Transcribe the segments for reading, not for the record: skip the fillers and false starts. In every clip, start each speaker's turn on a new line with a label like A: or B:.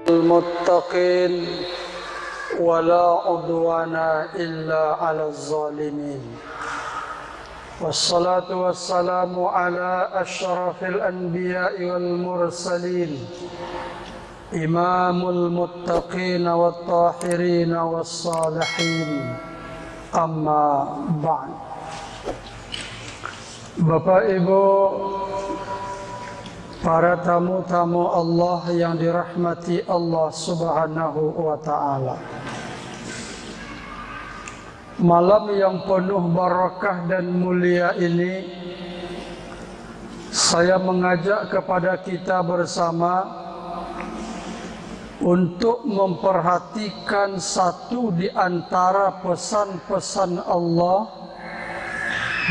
A: المتقين ولا عدوان إلا على الظالمين والصلاة والسلام على أشرف الأنبياء والمرسلين إمام المتقين والطاهرين والصالحين أما بعد. Bapak Ibu, para tamu-tamu Allah yang dirahmati Allah Subhanahu wa Ta'ala, malam yang penuh barakah dan mulia ini, saya mengajak kepada kita bersama untuk memperhatikan satu di antara pesan-pesan Allah,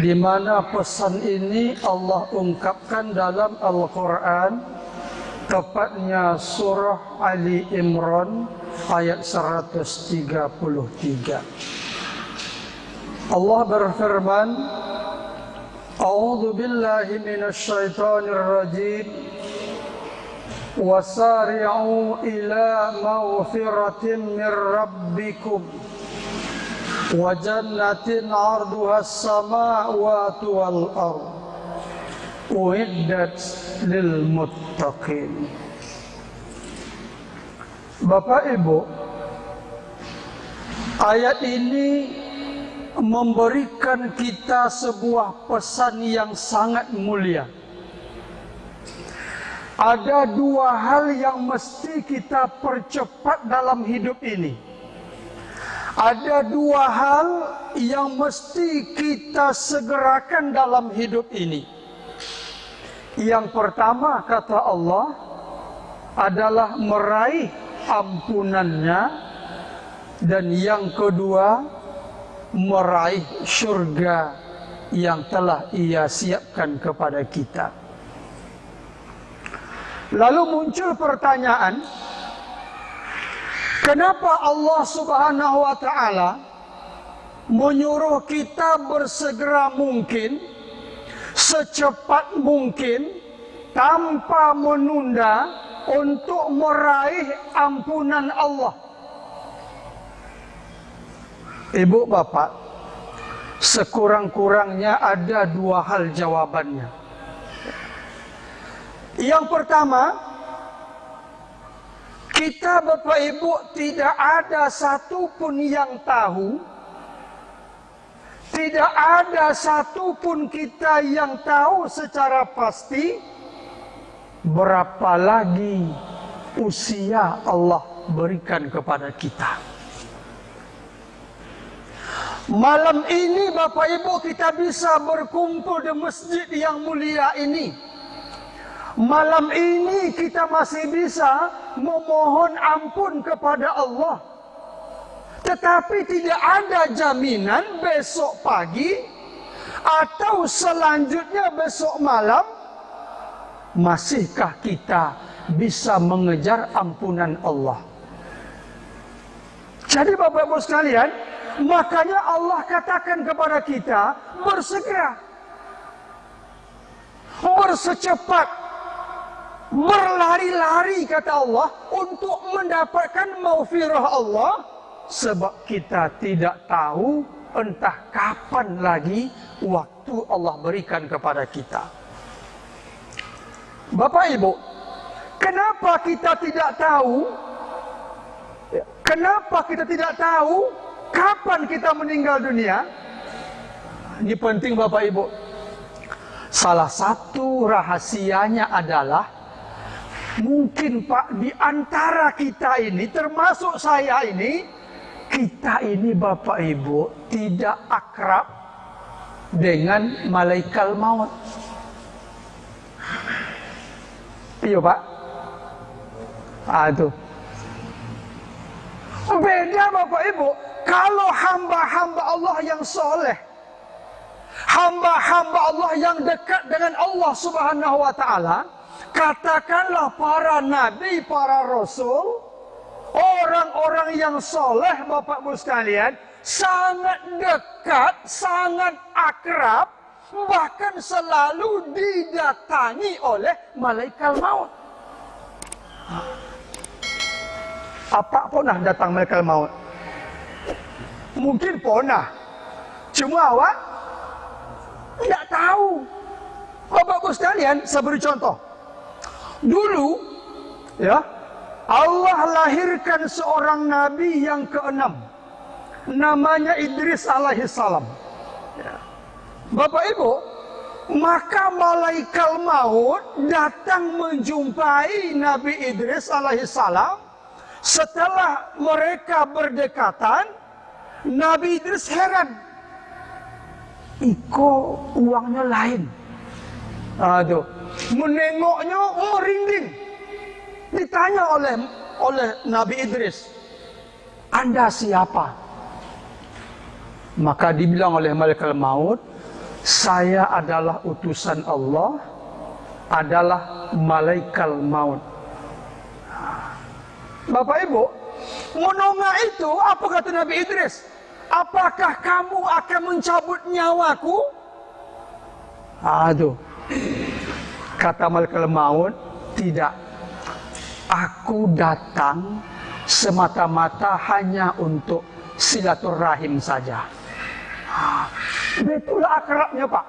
A: di mana pesan ini Allah ungkapkan dalam Al-Quran, tepatnya surah Ali Imran ayat 133. Allah berfirman, A'udzu billahi minasyaitonir rajim, wasari'u ila maghfiratin min rabbikum wa jannatin 'arduha as-samawati wal ardh uiddat lil muttaqin. Bapak Ibu, ayat ini memberikan kita sebuah pesan yang sangat mulia. Ada dua hal yang mesti kita percepat dalam hidup ini. Ada dua hal yang mesti kita segerakan dalam hidup ini. Yang pertama, kata Allah, adalah meraih ampunannya. Dan yang kedua, meraih surga yang telah Ia siapkan kepada kita. Lalu muncul pertanyaan, kenapa Allah Subhanahu wa Ta'ala menyuruh kita bersegera mungkin, secepat mungkin, tanpa menunda untuk meraih ampunan Allah? Ibu bapak, sekurang-kurangnya ada dua hal jawabannya. Yang pertama, kita Bapak Ibu tidak ada satupun yang tahu, tidak ada satupun kita yang tahu secara pasti berapa lagi usia Allah berikan kepada kita. Malam ini Bapak Ibu kita bisa berkumpul di masjid yang mulia ini. Malam ini kita masih bisa memohon ampun kepada Allah. Tetapi tidak ada jaminan besok pagi atau selanjutnya besok malam masihkah kita bisa mengejar ampunan Allah. Jadi Bapak Ibu sekalian, makanya Allah katakan kepada kita, bersegera, bersecepat, berlari-lari kata Allah untuk mendapatkan maghfirah Allah, sebab kita tidak tahu entah kapan lagi waktu Allah berikan kepada kita. Bapak Ibu, kenapa kita tidak tahu? Kenapa kita tidak tahu kapan kita meninggal dunia? Ini penting Bapak Ibu. Salah satu rahasianya adalah, mungkin Pak, di antara kita ini, termasuk saya ini, kita ini Bapak Ibu tidak akrab dengan malaikat maut. Iya Pak. Itu beda Bapak Ibu. Kalau hamba-hamba Allah yang soleh, hamba-hamba Allah yang dekat dengan Allah Subhanahu wa Ta'ala, katakanlah para nabi, para rasul, orang-orang yang soleh Bapak Ibu sekalian, sangat dekat, sangat akrab, bahkan selalu didatangi oleh malaikat maut. Apa pernah datang malaikat maut? Mungkin pernah. Cuma awak tidak tahu. Bapak-bapak sekalian, saya beri contoh. Dulu, ya, Allah lahirkan seorang nabi yang keenam. Namanya Idris alaihissalam. Ya. Bapak Ibu, maka malaikat maut datang menjumpai Nabi Idris alaihissalam. Setelah mereka berdekatan, Nabi Idris heran. Iko uangnya lain. Aduh, menengoknya merinding. Ditanya oleh Nabi Idris, Anda siapa? Maka dibilang oleh malaikat maut, saya adalah utusan Allah, adalah malaikat maut. Bapak Ibu, menongak itu apa kata Nabi Idris? Apakah kamu akan mencabut nyawaku? Aduh. Kata malaikat maut, tidak. Aku datang semata-mata hanya untuk silaturahim saja. Itulah akrabnya, Pak.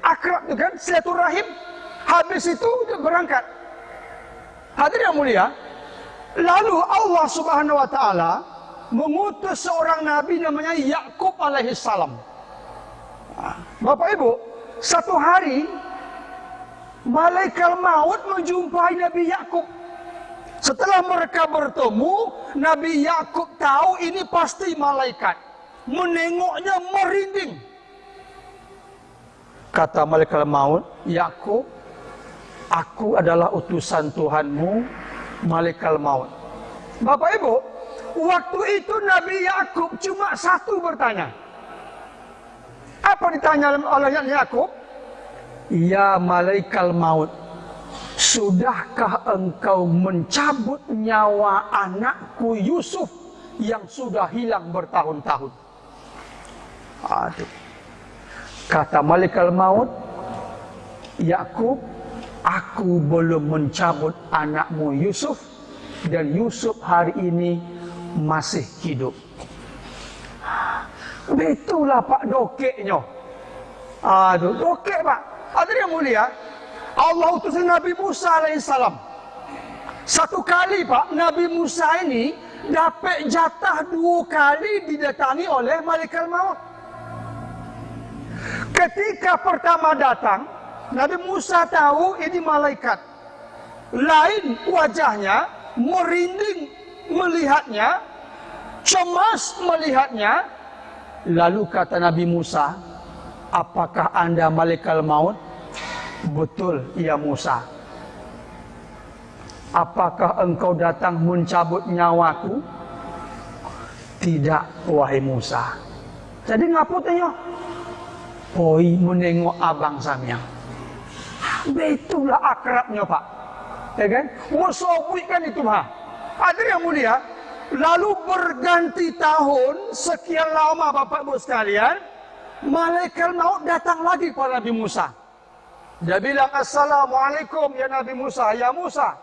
A: Akrab itu kan silaturahim. Habis itu dia berangkat. Hadirin yang mulia, lalu Allah Subhanahu wa taala mengutus seorang nabi namanya Yakub alaihissalam. Bapak Ibu, satu hari malaikat maut menjumpai Nabi Yakub. Setelah mereka bertemu, Nabi Yakub tahu ini pasti malaikat. Menengoknya merinding. Kata malaikat maut, Yakub, aku adalah utusan Tuhanmu, malaikat maut. Bapak Ibu, waktu itu Nabi Yakub cuma satu bertanya. Apa ditanya oleh Yakub? Ya malaikat maut, sudahkah engkau mencabut nyawa anakku Yusuf yang sudah hilang bertahun-tahun? Aduh. Kata malaikat maut, Yakub, aku belum mencabut anakmu Yusuf, dan Yusuf hari ini masih hidup. Itulah Pak dokeknya. Aduh, dokek Pak. Hadirin yang mulia, Allah utus Nabi Musa alaihissalam. Satu kali Pak, Nabi Musa ini dapat jatah 2 kali didatangi oleh malaikat maut. Ketika pertama datang, Nabi Musa tahu ini malaikat. Lain wajahnya, merinding melihatnya, cemas melihatnya. Lalu kata Nabi Musa, apakah Anda malaikat maut? Betul, ya Musa. Apakah engkau datang mencabut nyawaku? Tidak, wahai Musa. Jadi ngaputnya? Poi menengok abang samyang. Itulah akrabnya Pak. Ya kan? Musuh kan itu Pak. Hadirin yang mulia, lalu berganti tahun, sekian lama Bapak Ibu sekalian, malaikat maut datang lagi kepada Nabi Musa. Dia bilang, Assalamualaikum ya Nabi Musa, ya Musa.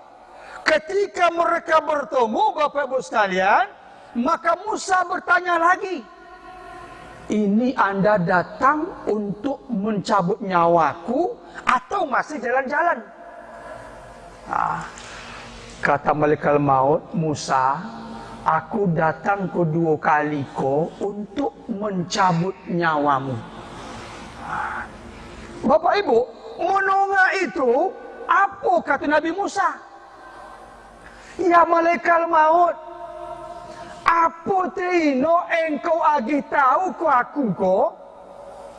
A: Ketika mereka bertemu Bapak Ibu sekalian, maka Musa bertanya lagi, ini Anda datang untuk mencabut nyawaku atau masih jalan-jalan? Kata malaikat maut, Musa, aku datang kedua kali untuk mencabut nyawamu. Bapak Ibu, menongak itu apa kata Nabi Musa? Ya malaikat maut, apa tino engkau agi tahu ku aku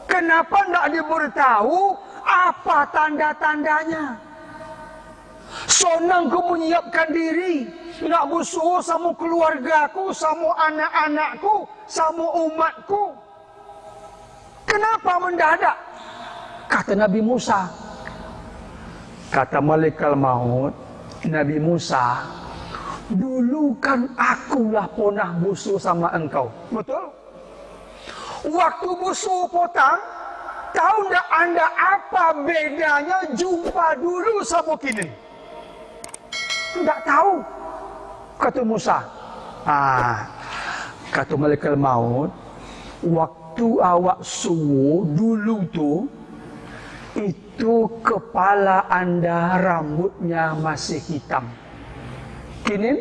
A: kenapa tidak diberitahu apa tanda-tandanya? Sonang ku menyiapkan diri, nak bersuruh sama keluargaku, sama anak-anakku, sama umatku. Kenapa mendadak? Kata Nabi Musa. Kata malaikat maut, Nabi Musa, dulu kan akulah pernah busu sama engkau. Betul? Waktu busu potang, tahu tak Anda apa bedanya jumpa dulu sama kini? Tidak tahu. Kata Musa. Kata malaikat maut, waktu awak suruh dulu tu, itu kepala anda rambutnya masih hitam. Kini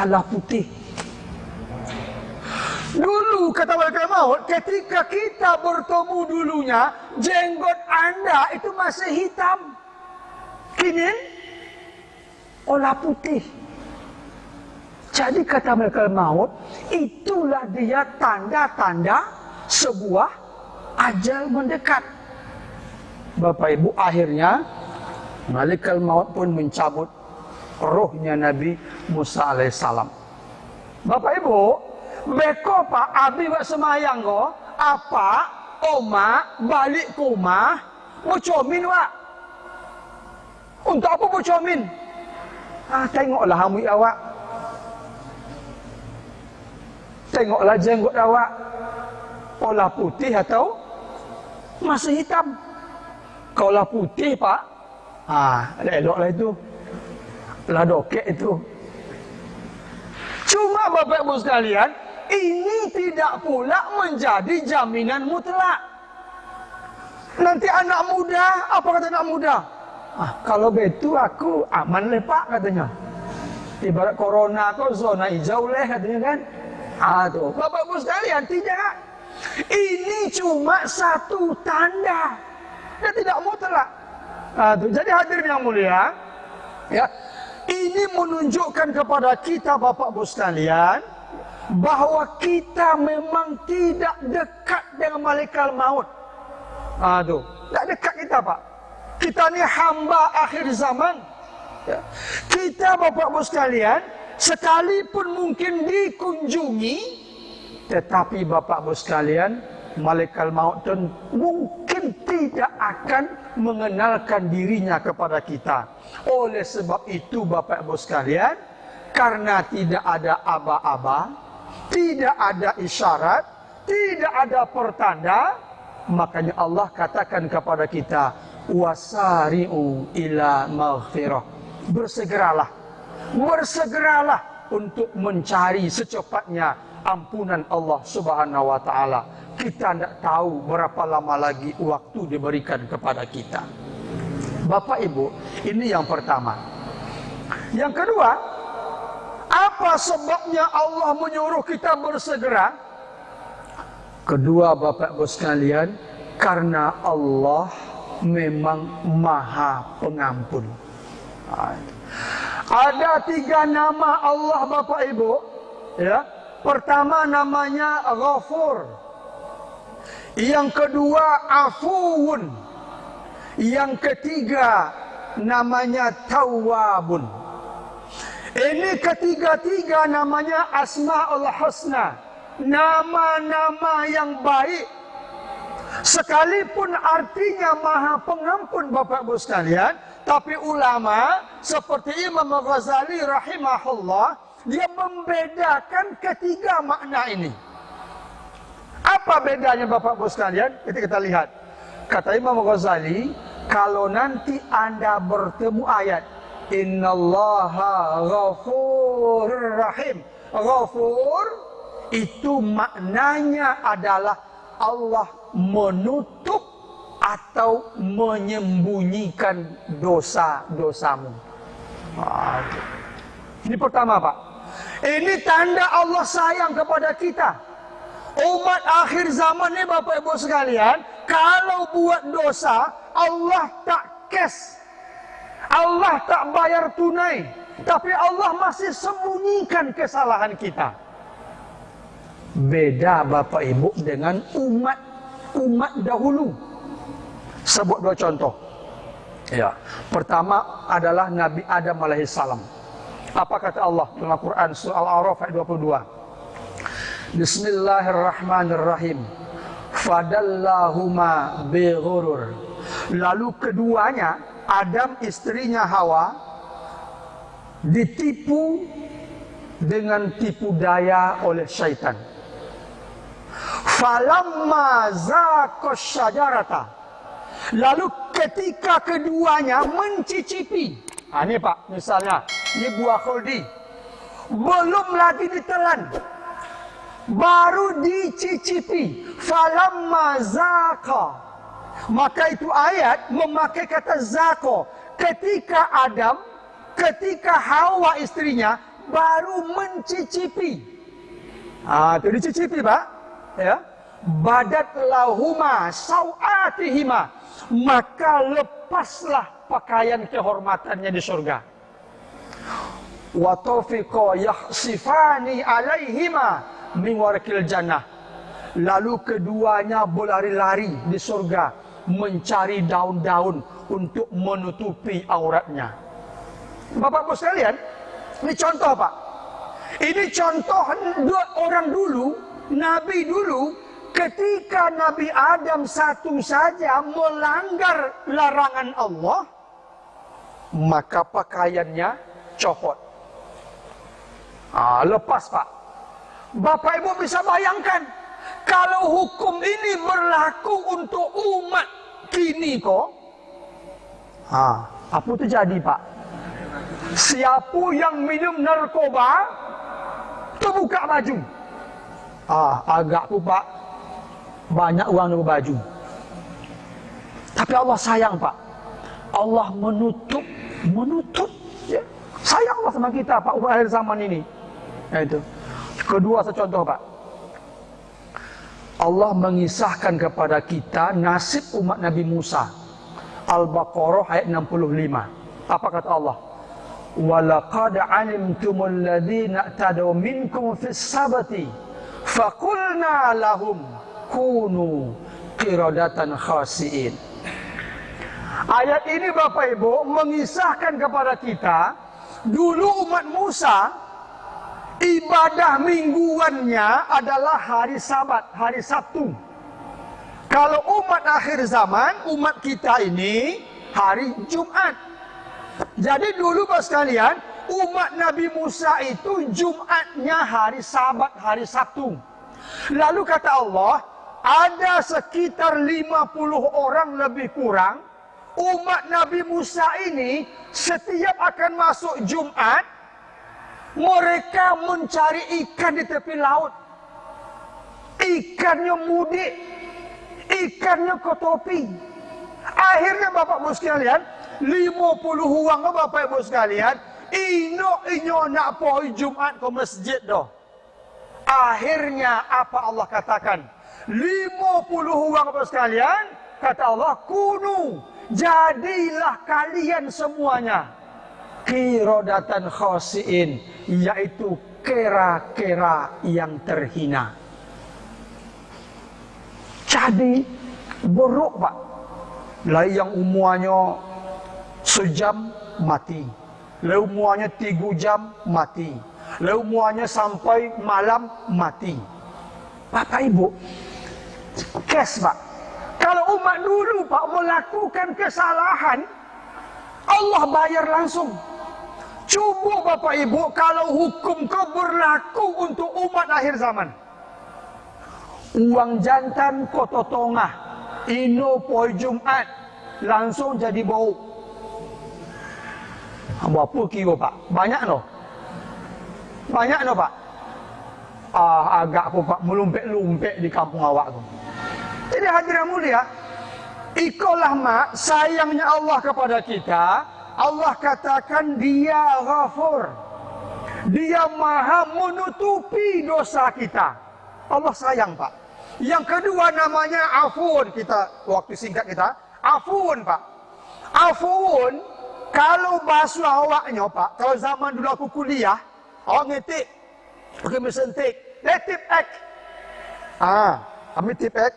A: lah putih. Dulu kata malaikat maut, ketika kita bertemu dulunya, jenggot anda itu masih hitam. Kini olah putih. Jadi kata malaikat maut, itulah dia tanda-tanda sebuah ajal mendekat. Bapak Ibu, akhirnya malaikat maut pun mencabut rohnya Nabi Musa alaihissalam. Bapak Ibu, beko pak abi buat semayang ko, apa oma balik ke rumah bocomin wak. Untuk apa bocomin? Tengoklah rambut awak, tengoklah jenggot awak, olah putih atau masih hitam. Kalau putih pak, eloklah itu, lah dokek itu. Cuma Bapak Ibu sekalian, ini tidak pula menjadi jaminan mutlak. Nanti anak muda, apa kata anak muda? Kalau begitu aku aman lepak katanya. Ibarat corona kok zona hijau leh katanya kan. Tuh. Bapak Ibu sekalian, tidak. Ini cuma satu tanda. Dan tidak mutlak. Jadi hadirin yang mulia, ya, ini menunjukkan kepada kita Bapak Ibu sekalian, bahwa kita memang tidak dekat dengan malaikat maut. Tidak dekat kita Pak. Kita ni hamba akhir zaman. Ya. Kita Bapak Ibu sekalian, sekalipun mungkin dikunjungi, tetapi Bapak Ibu sekalian, malaikat maut dan mungkin tidak akan mengenalkan dirinya kepada kita. Oleh sebab itu Bapak Ibu sekalian, karena tidak ada aba-aba, tidak ada isyarat, tidak ada pertanda, makanya Allah katakan kepada kita, wasari'u ila maghfirah. Bersegeralah untuk mencari secepatnya ampunan Allah Subhanahu wa taala. Kita tidak tahu berapa lama lagi waktu diberikan kepada kita. Bapak Ibu, ini yang pertama. Yang kedua, apa sebabnya Allah menyuruh kita bersegera? Kedua Bapak Ibu sekalian, karena Allah memang Maha Pengampun. Ada 3 nama Allah Bapak Ibu, ya. Pertama namanya Ghafur. Yang kedua Afuun. Yang ketiga namanya Tawwabun. Ini ketiga-tiga namanya Asmaul Husna. Nama-nama yang baik. Sekalipun artinya Maha Pengampun Bapak Ibu sekalian, tapi ulama seperti Imam Ghazali rahimahullah, dia membedakan ketiga makna ini. Apa bedanya Bapak Ibu sekalian? Kita lihat. Kata Imam Ghazali, kalau nanti Anda bertemu ayat Innallaha Ghafurur Rahim. Ghafur itu maknanya adalah Allah menutup atau menyembunyikan dosa-dosamu. Ini pertama Pak. Ini tanda Allah sayang kepada kita. Umat akhir zaman ini Bapak Ibu sekalian, kalau buat dosa, Allah tak cash. Allah tak bayar tunai. Tapi Allah masih sembunyikan kesalahan kita. Beda Bapak Ibu dengan umat dahulu. Sebut 2 contoh. Ya. Pertama adalah Nabi Adam alaihissalam. Apa kata Allah dalam Al-Quran surah Al-A'raf ayat 22? Bismillahirrahmanirrahim. Fadallahuma bighurur. Lalu keduanya, Adam istrinya Hawa, ditipu dengan tipu daya oleh syaitan. Falamma zaqash syajarata. Lalu ketika keduanya mencicipi. Ini Pak, misalnya Ini buah khuldi. Belum lagi ditelan, baru dicicipi. Falamma zaqa. Maka itu ayat memakai kata zaqa. Ketika Adam, ketika Hawa istrinya baru mencicipi. Itu dicicipi, Pak. Ya. Badat lahuma sawatihima. Maka lepaslah pakaian kehormatannya di surga. Wa tawfiqa yakhsifani alaihima min warqil jannah. Lalu keduanya berlari-lari di surga mencari daun-daun untuk menutupi auratnya. Bapak-Ibu sekalian, ini contoh, Pak. Ini contoh orang dulu, nabi dulu, ketika Nabi Adam satu saja melanggar larangan Allah, maka pakaiannya copot. Lepas, Pak. Bapak Ibu bisa bayangkan, kalau hukum ini berlaku untuk umat kini kok, apa terjadi, Pak? Siapa yang minum narkoba, terbuka baju. Agak tu, Pak, banyak orang yang berbaju. Tapi Allah sayang, Pak. Allah menutup. Ya. Sayang Allah sama kita, Pak, umat akhir zaman ini. Itu. Kedua secontoh, Pak. Allah mengisahkan kepada kita nasib umat Nabi Musa. Al-Baqarah ayat 65. Apa kata Allah? وَلَقَدْ عَلِمْتُمُ الَّذِينَ اعْتَدَوْا مِنْكُمْ فِي السَّبْتِ فَقُلْنَا لَهُمْ كُونُوا قِرَدَةً خَاسِئِينَ. Ayat ini, Bapak Ibu, mengisahkan kepada kita, dulu umat Musa, ibadah mingguannya adalah hari Sabat, hari Sabtu. Kalau umat akhir zaman, umat kita ini, hari Jumat. Jadi dulu, Bapak sekalian, umat Nabi Musa itu Jumatnya hari Sabat, hari Sabtu. Lalu kata Allah, ada sekitar 50 orang lebih kurang, umat Nabi Musa ini setiap akan masuk Jumat, mereka mencari ikan di tepi laut. Ikannya mudik, ikannya kotopi. Akhirnya, Bapak-Ibu sekalian, 50 orang Bapak-Ibu sekalian, inyo nak pergi Jumat ke masjid dah. Akhirnya apa Allah katakan? 50 orang Bapak sekalian, kata Allah, kunu, jadilah kalian semuanya qiradatan khasiin, yaitu kera-kera yang terhina. Jadi buruk, Pak. Lah yang umurnya sejam mati, lah umurnya 3 jam mati, lah umurnya sampai malam mati. Bapak Ibu, kes, Pak. Kalau umat dulu, Pak, melakukan kesalahan, Allah bayar langsung. Coba Bapak Ibu, kalau hukum kau berlaku untuk umat akhir zaman. Uang jantan koto tongah, ino poi Jumat, langsung jadi bau. Berapa kilo, Pak? Banyak no? Banyak no, Pak? Agak pun, Pak, melumpek-lumpek di kampung awak tu. Jadi hadirin mulia, ikolah, Mak, sayangnya Allah kepada kita. Allah katakan Dia Ghafur. Dia maha menutupi dosa kita. Allah sayang, Pak. Yang kedua namanya Afun. Kita, waktu singkat kita, Afun, Pak. Afun, kalau basuh awaknya, Pak, kalau zaman dulu aku kuliah, awak ngetik, pakai mesin tik, tip ek. Kami tip ek.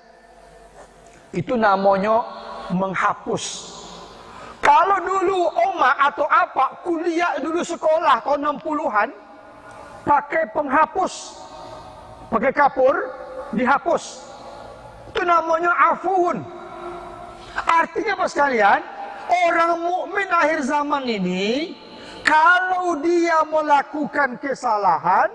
A: Itu namanya menghapus. Kalau dulu oma atau apa, kuliah dulu sekolah tahun 60-an, pakai penghapus, pakai kapur, dihapus. Itu namanya afun. Artinya apa sekalian? Orang mukmin akhir zaman ini, kalau dia melakukan kesalahan,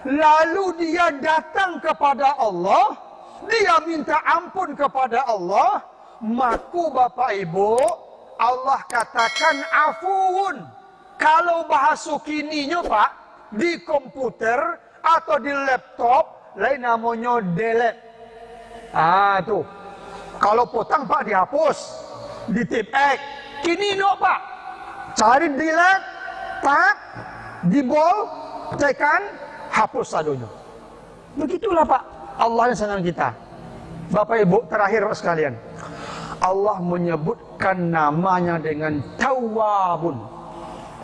A: lalu dia datang kepada Allah, dia minta ampun kepada Allah, maka Bapak Ibu, Allah katakan afuun. Kalau bahasa kininya Pak, di komputer atau di laptop, lain namanya delete. Tuh. Kalau potang Pak dihapus, di tip X. Kini no Pak, cari delete, tak, di bold, tekan, hapus sadonya. Begitulah Pak, Allah yang sayang kita. Bapak Ibu, terakhir Pak sekalian, Allah menyebutkan namanya dengan Tawwabun,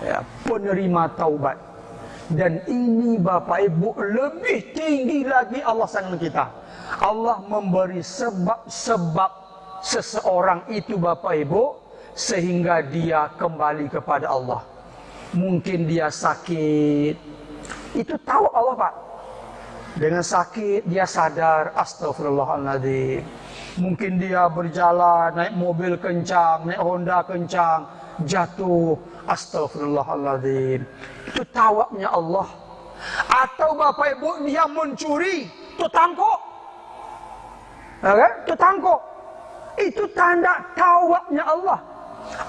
A: ya, penerima taubat. Dan ini Bapak Ibu lebih tinggi lagi Allah sayang kita. Allah memberi sebab-sebab seseorang itu Bapak Ibu sehingga dia kembali kepada Allah. Mungkin dia sakit, itu tahu Allah Pak. Dengan sakit dia sadar, astagfirullahaladzim. Mungkin dia berjalan, naik mobil kencang, naik Honda kencang, jatuh, astagfirullahaladzim. Itu tawabnya Allah. Atau Bapak Ibu dia mencuri, itu tangkok. Itu tangkok. Itu tanda tawabnya Allah.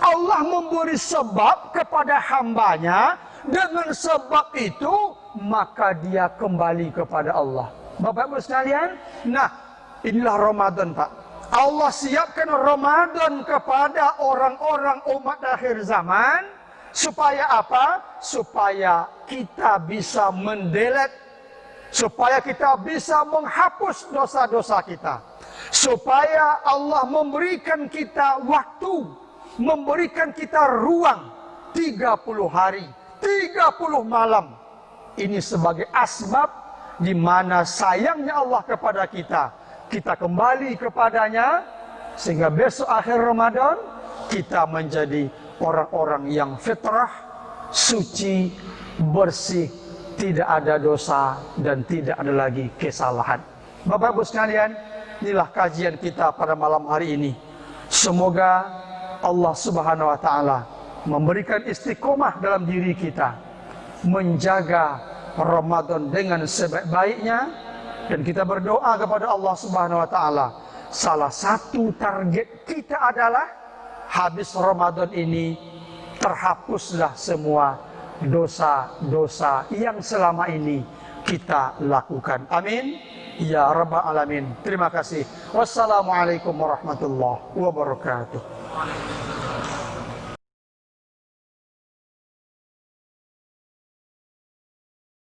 A: Allah memberi sebab kepada hambanya. Dengan sebab itu maka dia kembali kepada Allah. Bapak Ibu sekalian, nah inilah Ramadan Pak. Allah siapkan Ramadan kepada orang-orang umat akhir zaman. Supaya apa? Supaya kita bisa mendelete. Supaya kita bisa menghapus dosa-dosa kita. Supaya Allah memberikan kita waktu. Memberikan kita ruang 30 hari. 30 malam. Ini sebagai asbab di mana sayangnya Allah kepada kita. Kita kembali kepadanya sehingga besok akhir Ramadan kita menjadi orang-orang yang fitrah, suci, bersih, tidak ada dosa dan tidak ada lagi kesalahan. Bapak Ibu sekalian, inilah kajian kita pada malam hari ini. Semoga Allah Subhanahu wa taala memberikan istiqomah dalam diri kita, menjaga Ramadan dengan sebaik-baiknya, dan kita berdoa kepada Allah Subhanahu wa taala. Salah satu target kita adalah habis Ramadan ini terhapuslah semua dosa-dosa yang selama ini kita lakukan. Amin ya rabbal alamin. Terima kasih. Wassalamualaikum warahmatullahi wabarakatuh.